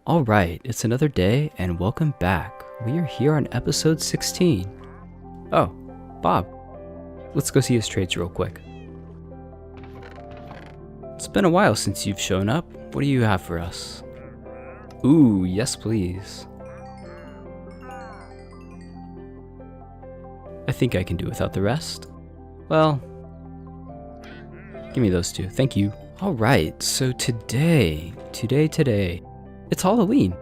Alright, it's another day and welcome back. We are here on episode 16. Oh, Bob. Let's go see his trades real quick. It's been a while since you've shown up. What do you have for us? Ooh, yes please. I think I can do without the rest. Well, give me those two, thank you. Alright, so today, it's Halloween.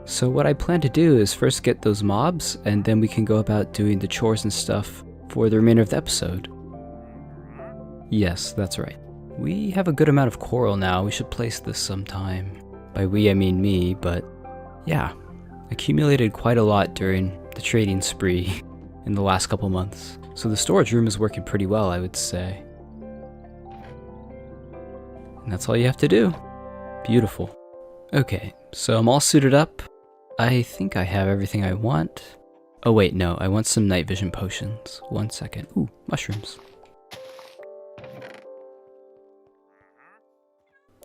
So what I plan to do is first get those mobs, and then we can go about doing the chores and stuff for the remainder of the episode. Yes, that's right. We have a good amount of coral now, we should place this sometime. By we I mean me, but yeah. Accumulated quite a lot during the trading spree in the last couple months. So the storage room is working pretty well, I would say. And that's all you have to do. Beautiful. Okay, so I'm all suited up. I think I have everything I want. Oh wait, no, I want some night vision potions. 1 second. Ooh, mushrooms.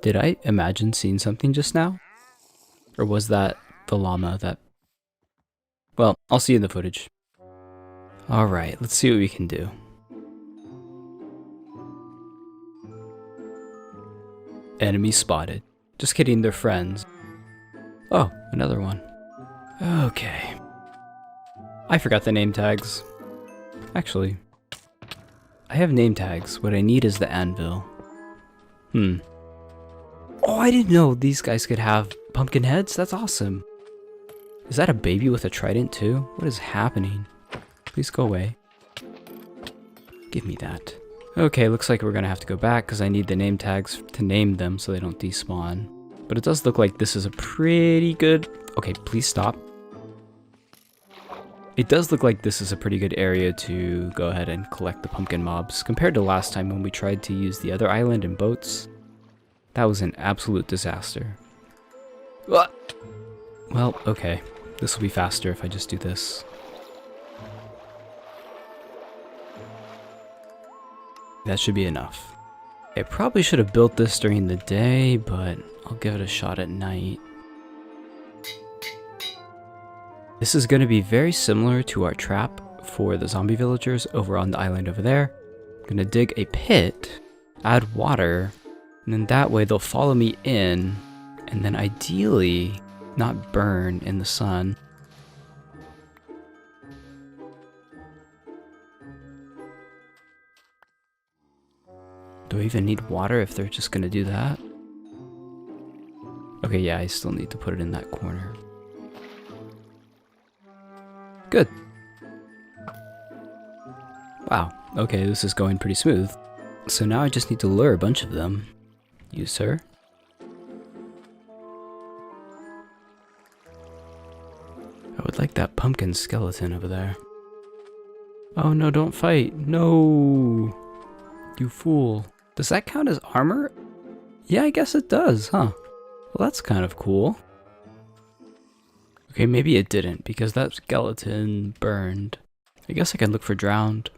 Did I imagine seeing something just now? Or was that the llama that... Well, I'll see you in the footage. Alright, let's see what we can do. Enemy spotted. Just kidding, they're friends. Oh, another one. Okay. I forgot the name tags. Actually, I have name tags. What I need is the anvil. Oh, I didn't know these guys could have pumpkin heads. That's awesome. Is that a baby with a trident too? What is happening? Please go away. Give me that. Okay, looks like we're gonna have to go back because I need the name tags to name them so they don't despawn. But it does look like this is a pretty good... Okay, please stop. It does look like this is a pretty good area to go ahead and collect the pumpkin mobs compared to last time when we tried to use the other island in boats. That was an absolute disaster. Well, okay. This will be faster if I just do this. That should be enough. I probably should have built this during the day, but I'll give it a shot at night. This is going to be very similar to our trap for the zombie villagers over on the island over there. I'm going to dig a pit, add water, and then that way they'll follow me in, and then ideally not burn in the sun. Do I even need water if they're just gonna do that? Okay, yeah, I still need to put it in that corner. Good. Wow, okay, this is going pretty smooth. So now I just need to lure a bunch of them. You, sir? I would like that pumpkin skeleton over there. Oh no, don't fight. No! You fool. Does that count as armor? Yeah, I guess it does, huh? Well, that's kind of cool. Okay, maybe it didn't, because that skeleton burned. I guess I can look for drowned.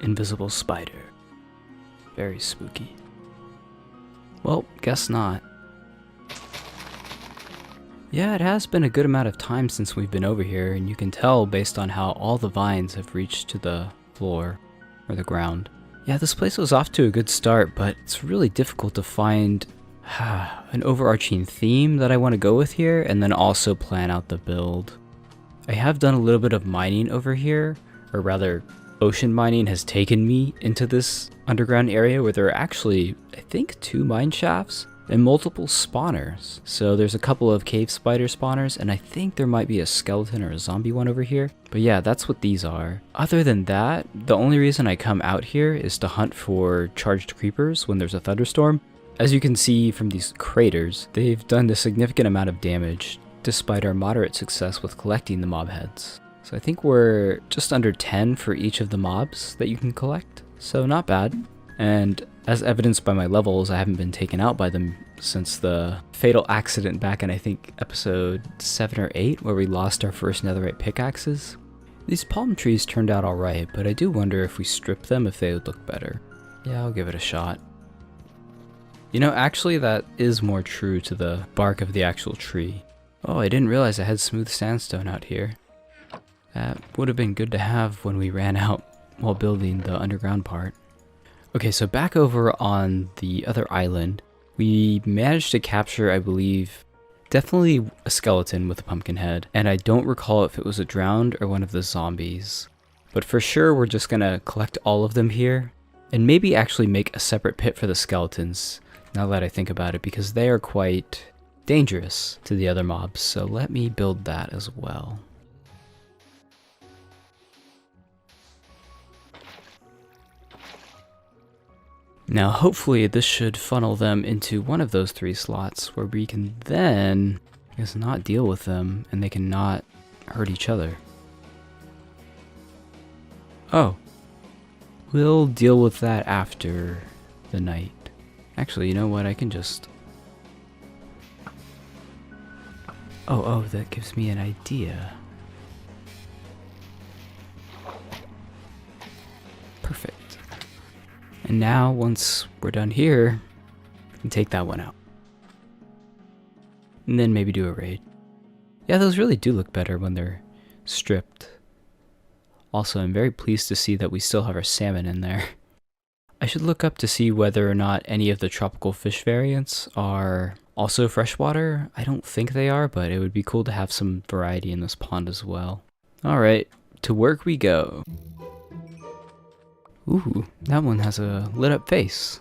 Invisible spider. Very spooky. Well, guess not. Yeah, it has been a good amount of time since we've been over here, and you can tell based on how all the vines have reached to the floor, or the ground. Yeah, this place was off to a good start, but it's really difficult to find an overarching theme that I want to go with here, and then also plan out the build. I have done a little bit of mining over here, or rather, ocean mining has taken me into this underground area where there are actually, I think, 2 mine shafts and multiple spawners. So there's a couple of cave spider spawners, and I think there might be a skeleton or a zombie one over here. But yeah, that's what these are. Other than that, the only reason I come out here is to hunt for charged creepers when there's a thunderstorm. As you can see from these craters, they've done a significant amount of damage despite our moderate success with collecting the mob heads. So I think we're just under 10 for each of the mobs that you can collect. So not bad. And as evidenced by my levels, I haven't been taken out by them since the fatal accident back in, I think, episode 7 or 8, where we lost our first netherite pickaxes. These palm trees turned out alright, but I do wonder if we strip them if they would look better. Yeah, I'll give it a shot. You know, actually that is more true to the bark of the actual tree. Oh, I didn't realize I had smooth sandstone out here. That would have been good to have when we ran out while building the underground part. Okay, so back over on the other island, we managed to capture, I believe, definitely a skeleton with a pumpkin head, and I don't recall if it was a drowned or one of the zombies. But for sure, we're just gonna collect all of them here, and maybe actually make a separate pit for the skeletons, now that I think about it, because they are quite dangerous to the other mobs, so let me build that as well. Now hopefully this should funnel them into one of those 3 slots where we can then just not deal with them and they cannot hurt each other. Oh, we'll deal with that after the night. Actually, you know what, I can just... Oh, that gives me an idea. Perfect. And now, once we're done here, we can take that one out. And then maybe do a raid. Yeah, those really do look better when they're stripped. Also, I'm very pleased to see that we still have our salmon in there. I should look up to see whether or not any of the tropical fish variants are also freshwater. I don't think they are, but it would be cool to have some variety in this pond as well. Alright, to work we go. Ooh, that one has a lit up face.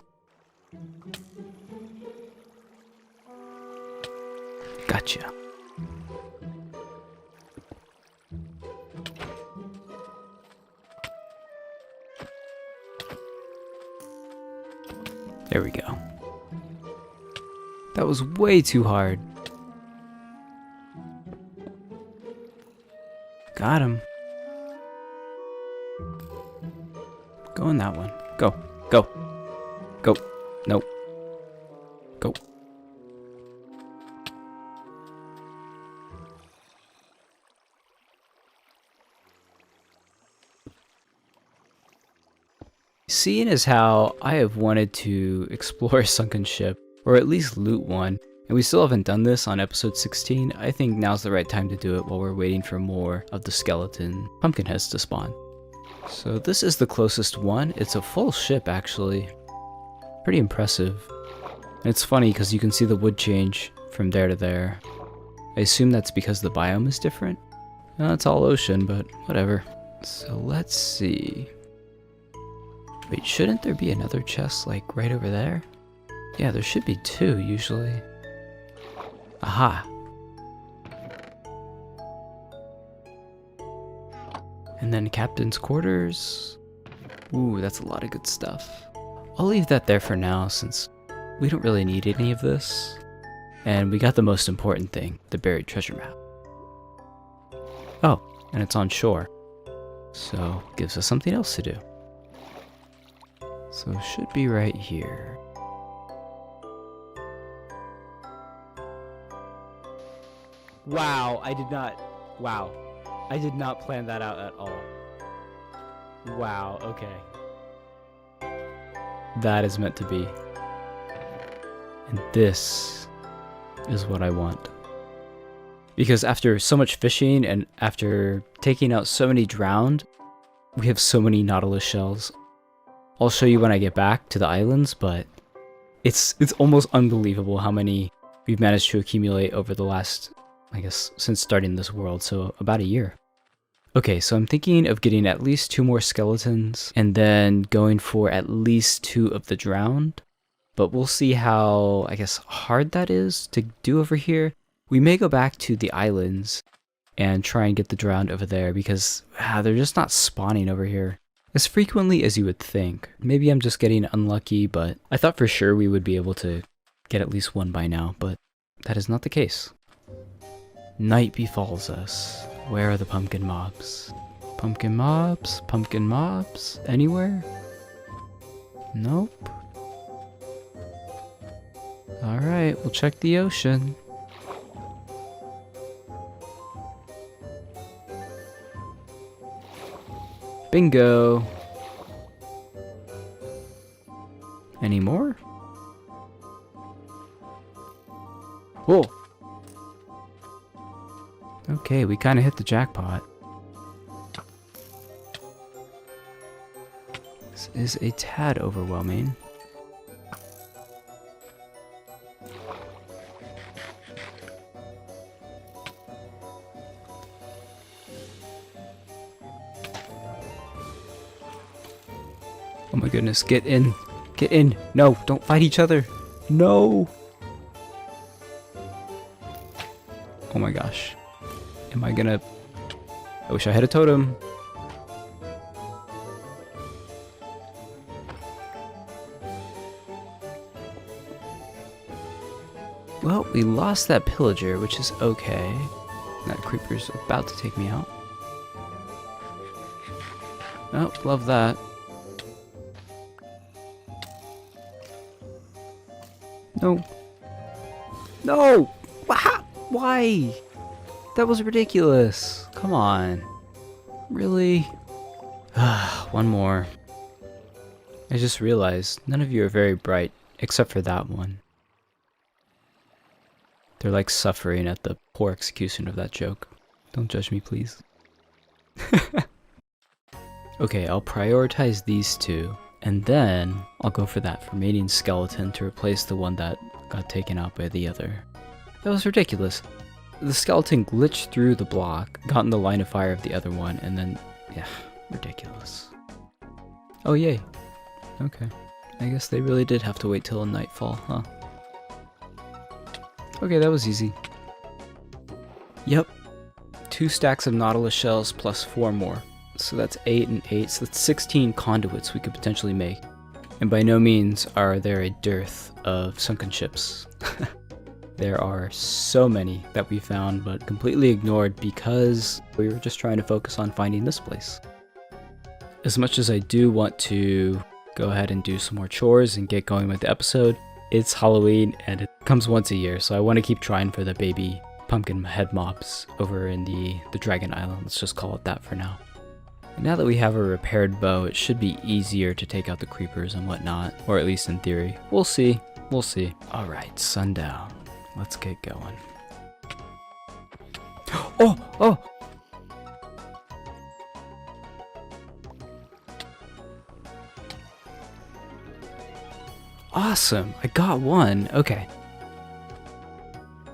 Gotcha. There we go. That was way too hard. Got him. Go in that one. Go. Go. Go. Nope. Go. Seeing as how I have wanted to explore a sunken ship, or at least loot one, and we still haven't done this on episode 16, I think now's the right time to do it while we're waiting for more of the skeleton pumpkin heads to spawn. So this is the closest one. It's a full ship, actually. Pretty impressive. And it's funny because you can see the wood change from there to there. I assume that's because the biome is different. No, it's all ocean, but whatever. So let's see. Wait, shouldn't there be another chest, like, right over there? Yeah, there should be 2, usually. Aha! And then captain's quarters. Ooh, that's a lot of good stuff. I'll leave that there for now since we don't really need any of this. And we got the most important thing, the buried treasure map. Oh, and it's on shore. So, gives us something else to do. So it should be right here. Wow, I did not plan that out at all. Wow, okay. That is meant to be. And this is what I want. Because after so much fishing and after taking out so many drowned, we have so many nautilus shells. I'll show you when I get back to the islands, but it's almost unbelievable how many we've managed to accumulate over the last, I guess, since starting this world, so about a year. Okay, so I'm thinking of getting at least 2 more skeletons, and then going for at least 2 of the drowned. But we'll see how, I guess, hard that is to do over here. We may go back to the islands and try and get the drowned over there, because they're just not spawning over here as frequently as you would think. Maybe I'm just getting unlucky, but I thought for sure we would be able to get at least 1 by now, but that is not the case. Night befalls us. Where are the pumpkin mobs? Pumpkin mobs? Pumpkin mobs? Anywhere? Nope. Alright, we'll check the ocean. Bingo! Any more? Whoa! Okay, we kind of hit the jackpot. This is a tad overwhelming. Oh my goodness, get in. Get in. No, don't fight each other. No. Oh my gosh. Am I gonna... I wish I had a totem. Well, we lost that pillager, which is okay. That creeper's about to take me out. Oh, love that. No. No! Why? That was ridiculous. Come on. Really? One more. I just realized none of you are very bright, except for that one. They're like suffering at the poor execution of that joke. Don't judge me, please. Okay, I'll prioritize these two, and then I'll go for that remaining skeleton to replace the one that got taken out by the other. That was ridiculous. The skeleton glitched through the block, got in the line of fire of the other one, and then, yeah, ridiculous. Oh yay. Okay. I guess they really did have to wait till nightfall, huh? Okay, that was easy. Yep. 2 stacks of Nautilus shells plus 4 more. So that's 8 and 8, so that's 16 conduits we could potentially make. And by no means are there a dearth of sunken ships. There are so many that we found, but completely ignored because we were just trying to focus on finding this place. As much as I do want to go ahead and do some more chores and get going with the episode, it's Halloween and it comes once a year, so I want to keep trying for the baby pumpkin head mobs over in the Dragon Island. Let's just call it that for now. And now that we have a repaired bow, it should be easier to take out the creepers and whatnot, or at least in theory. We'll see. We'll see. Alright, sundown. Let's get going. Oh! Awesome! I got one! Okay.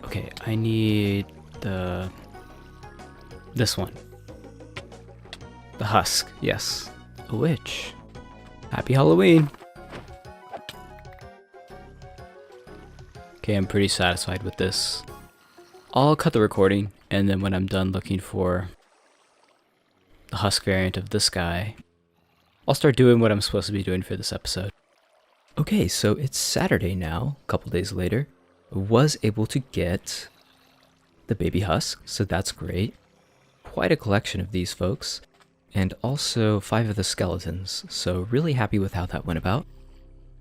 Okay, I need this one. The husk, yes. A witch. Happy Halloween! Okay, I'm pretty satisfied with this. I'll cut the recording, and then when I'm done looking for the husk variant of this guy, I'll start doing what I'm supposed to be doing for this episode. Okay, so it's Saturday now, a couple days later. I was able to get the baby husk, so that's great. Quite a collection of these folks, and also 5 of the skeletons, so really happy with how that went about.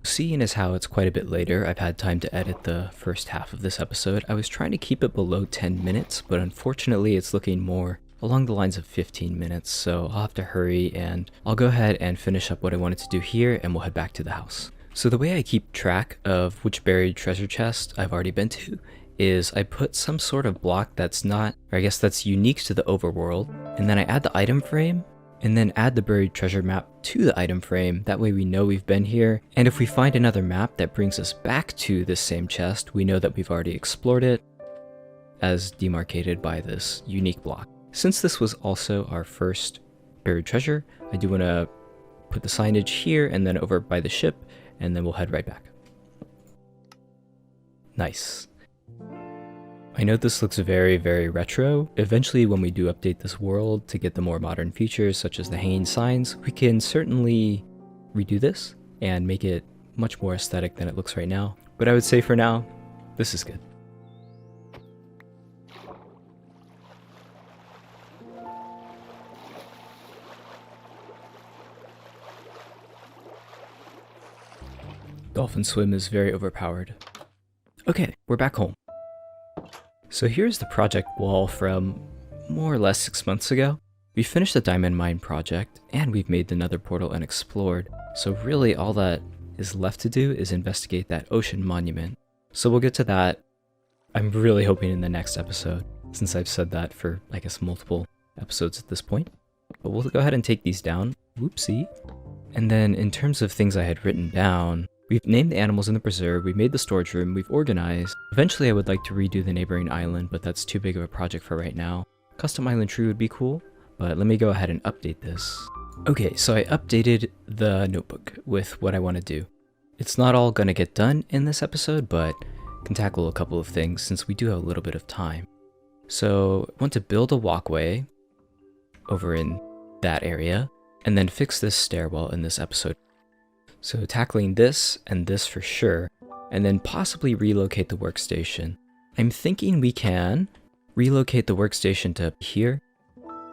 Seeing as how it's quite a bit later, I've had time to edit the first half of this episode. I was trying to keep it below 10 minutes, but unfortunately it's looking more along the lines of 15 minutes, so I'll have to hurry and I'll go ahead and finish up what I wanted to do here and we'll head back to the house. So the way I keep track of which buried treasure chest I've already been to is I put some sort of block that's not, or I guess that's unique to the overworld, and then I add the item frame, and then add the buried treasure map to the item frame. That way we know we've been here, and if we find another map that brings us back to this same chest, we know that we've already explored it, as demarcated by this unique block. Since this was also our first buried treasure, I do want to put the signage here and then over by the ship, and then we'll head right back. Nice. I know this looks very, very retro. Eventually, when we do update this world to get the more modern features, such as the hanging signs, we can certainly redo this and make it much more aesthetic than it looks right now. But I would say for now, this is good. Dolphin Swim is very overpowered. Okay, we're back home. So here's the project wall from more or less 6 months ago. We finished the diamond mine project, and we've made the nether portal unexplored. So really all that is left to do is investigate that ocean monument. So we'll get to that, I'm really hoping, in the next episode. since I've said that for, I guess, multiple episodes at this point. But we'll go ahead and take these down. Whoopsie. And then in terms of things I had written down, we've named the animals in the preserve, we've made the storage room, we've organized. Eventually I would like to redo the neighboring island, but that's too big of a project for right now. Custom island tree would be cool, but let me go ahead and update this. Okay, so I updated the notebook with what I want to do. It's not all gonna get done in this episode, but can tackle a couple of things since we do have a little bit of time. So I want to build a walkway over in that area, and then fix this stairwell in this episode. So tackling this and this for sure, and then possibly relocate the workstation. I'm thinking we can relocate the workstation to here,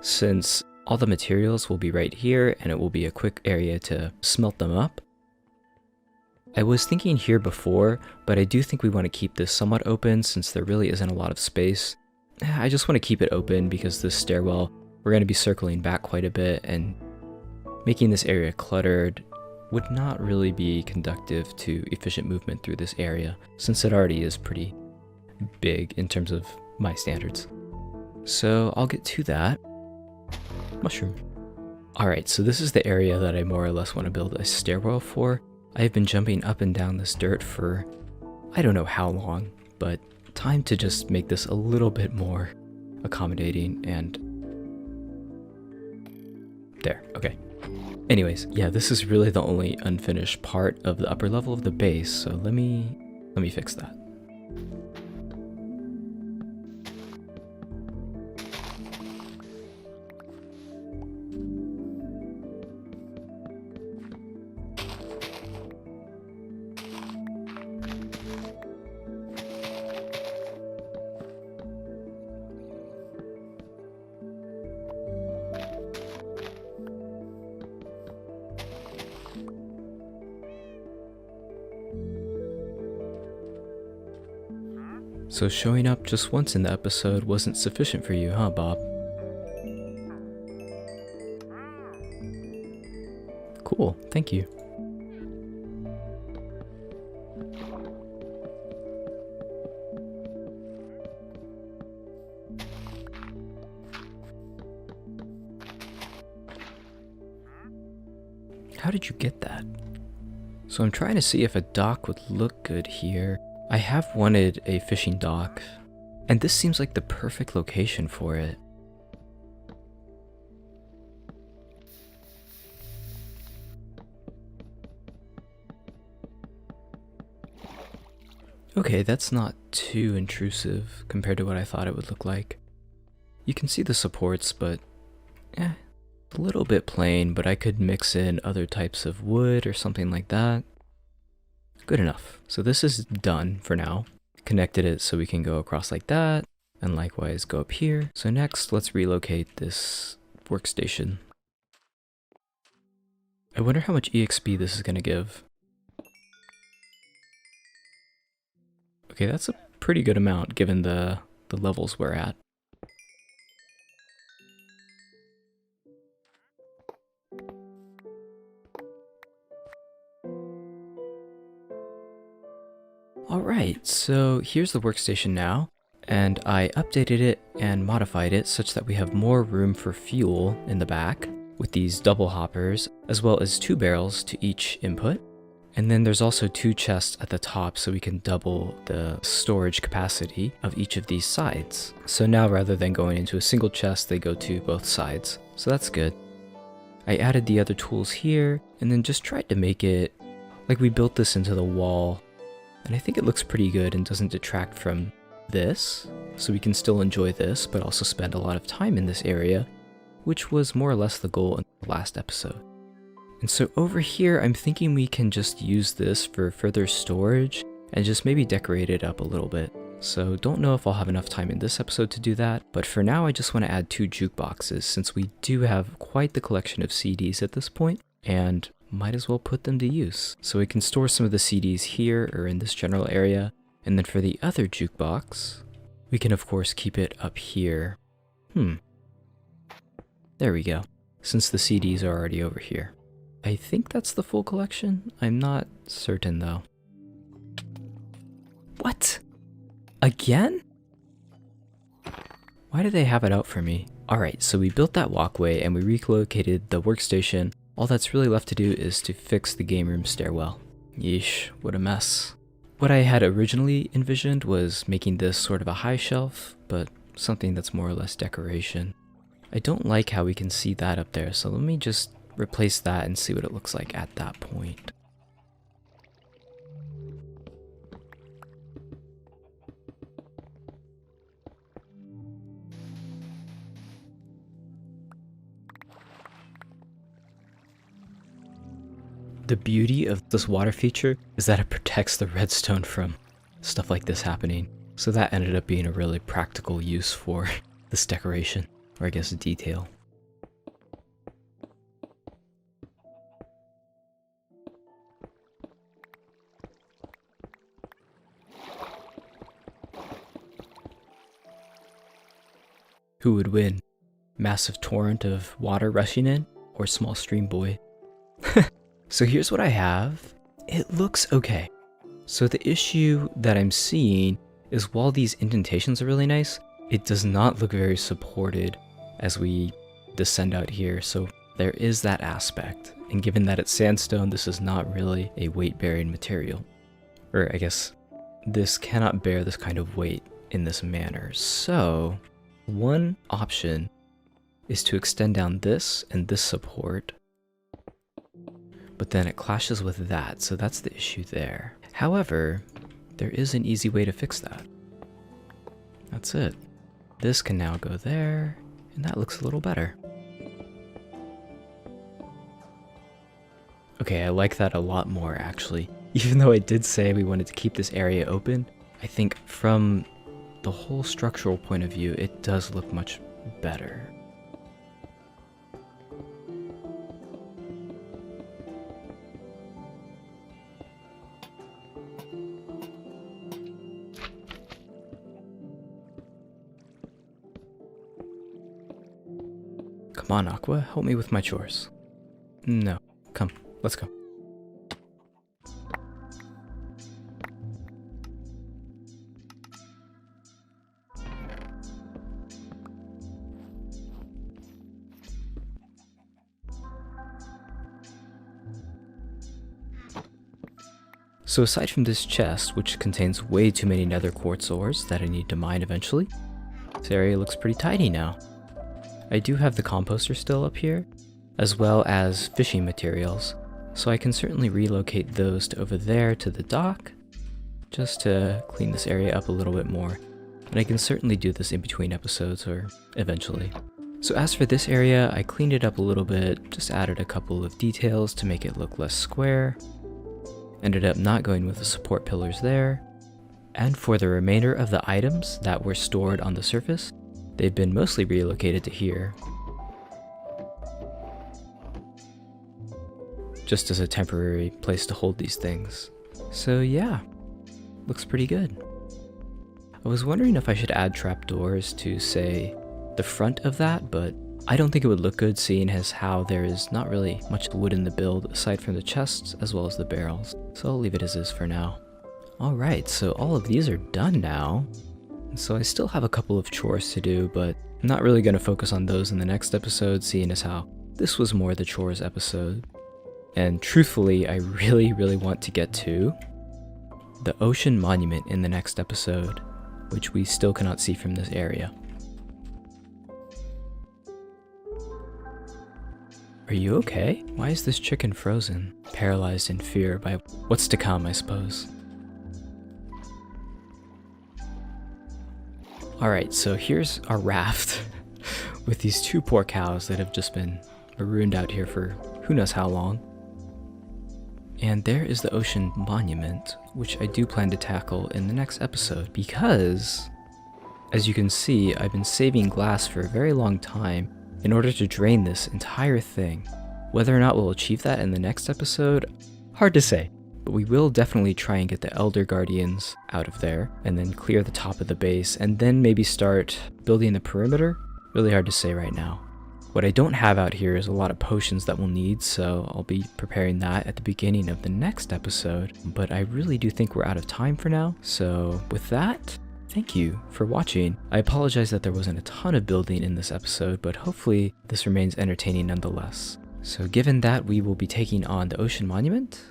since all the materials will be right here and it will be a quick area to smelt them up. I was thinking here before, but I do think we want to keep this somewhat open since there really isn't a lot of space. I just want to keep it open because this stairwell, we're going to be circling back quite a bit, and making this area cluttered would not really be conducive to efficient movement through this area, since it already is pretty big in terms of my standards. So I'll get to that. Mushroom. Alright, so this is the area that I more or less want to build a stairwell for. I've been jumping up and down this dirt for I don't know how long, but time to just make this a little bit more accommodating, and there, okay. Anyways, yeah, this is really the only unfinished part of the upper level of the base, so let me fix that. So showing up just once in the episode wasn't sufficient for you, huh, Bob? Cool, thank you. How did you get that? So I'm trying to see if a dock would look good here. I have wanted a fishing dock, and this seems like the perfect location for it. Okay, that's not too intrusive compared to what I thought it would look like. You can see the supports, but a little bit plain, but I could mix in other types of wood or something like that. Good enough. So this is done for now. Connected it so we can go across like that, and likewise go up here. So next, let's relocate this workstation. I wonder how much EXP this is going to give. Okay, that's a pretty good amount given the levels we're at. Alright, so here's the workstation now, and I updated it and modified it such that we have more room for fuel in the back with these double hoppers, as well as 2 barrels to each input. And then there's also 2 chests at the top so we can double the storage capacity of each of these sides. So now rather than going into a single chest, they go to both sides. So that's good. I added the other tools here and then just tried to make it like we built this into the wall. And I think it looks pretty good and doesn't detract from this. So we can still enjoy this, but also spend a lot of time in this area, which was more or less the goal in the last episode. And so over here, I'm thinking we can just use this for further storage and just maybe decorate it up a little bit. So don't know if I'll have enough time in this episode to do that, but for now I just want to add 2 jukeboxes since we do have quite the collection of CDs at this point, and might as well put them to use. So we can store some of the CDs here or in this general area, and then for the other jukebox, we can of course keep it up here. There we go, since the CDs are already over here. I think that's the full collection. I'm not certain though. What? Again? Why do they have it out for me? Alright, so we built that walkway and we relocated the workstation. All that's really left to do is to fix the game room stairwell. Yeesh, what a mess. What I had originally envisioned was making this sort of a high shelf, but something that's more or less decoration. I don't like how we can see that up there, so let me just replace that and see what it looks like at that point. The beauty of this water feature is that it protects the redstone from stuff like this happening. So that ended up being a really practical use for this decoration, or I guess detail. Who would win? Massive torrent of water rushing in, or small stream boy? So here's what I have. It looks okay. So the issue that I'm seeing is while these indentations are really nice, it does not look very supported as we descend out here. So there is that aspect. And given that it's sandstone, this is not really a weight-bearing material. Or I guess this cannot bear this kind of weight in this manner. So one option is to extend down this and this support, but then it clashes with that, so that's the issue there. However, there is an easy way to fix that. That's it. This can now go there, and that looks a little better. Okay, I like that a lot more actually. Even though I did say we wanted to keep this area open, I think from the whole structural point of view, it does look much better. Come on, Aqua, help me with my chores. No, come, let's go. So aside from this chest, which contains way too many nether quartz ores that I need to mine eventually, this area looks pretty tidy now. I do have the composter still up here, as well as fishing materials, so I can certainly relocate those to over there to the dock, just to clean this area up a little bit more. And I can certainly do this in between episodes or eventually. So as for this area, I cleaned it up a little bit, just added a couple of details to make it look less square. Ended up not going with the support pillars there. And for the remainder of the items that were stored on the surface, they've been mostly relocated to here, just as a temporary place to hold these things. So yeah, looks pretty good. I was wondering if I should add trapdoors to, say, the front of that, but I don't think it would look good seeing as how there is not really much wood in the build aside from the chests as well as the barrels. So I'll leave it as is for now. Alright, so all of these are done now. So I still have a couple of chores to do, but I'm not really going to focus on those in the next episode, seeing as how this was more the chores episode. And truthfully, I really want to get to the ocean monument in the next episode, which we still cannot see from this area. Are you okay? Why is this chicken frozen? Paralyzed in fear by what's to come, I suppose. Alright, so here's our raft with these two poor cows that have just been marooned out here for who knows how long. And there is the ocean monument, which I do plan to tackle in the next episode because, as you can see, I've been saving glass for a very long time in order to drain this entire thing. Whether or not we'll achieve that in the next episode, hard to say. But we will definitely try and get the Elder Guardians out of there, and then clear the top of the base, and then maybe start building the perimeter. Really hard to say right now. What I don't have out here is a lot of potions that we'll need, so I'll be preparing that at the beginning of the next episode. But I really do think we're out of time for now, so with that, thank you for watching. I apologize that there wasn't a ton of building in this episode, but hopefully this remains entertaining nonetheless. So given that we will be taking on the Ocean Monument,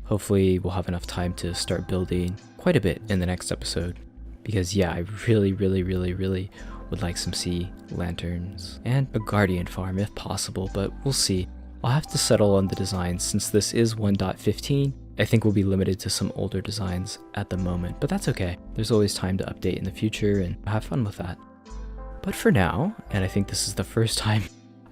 hopefully we'll have enough time to start building quite a bit in the next episode. Because yeah, I really would like some sea lanterns and a guardian farm if possible, but we'll see. I'll have to settle on the designs since this is 1.15. I think we'll be limited to some older designs at the moment, but that's okay. There's always time to update in the future and have fun with that. But for now, and I think this is the first time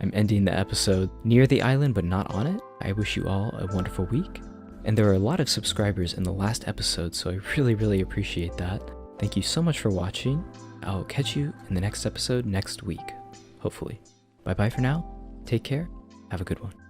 I'm ending the episode near the island but not on it, I wish you all a wonderful week. And there are a lot of subscribers in the last episode, so I really appreciate that. Thank you so much for watching. I'll catch you in the next episode next week, hopefully. Bye bye for now. Take care. Have a good one.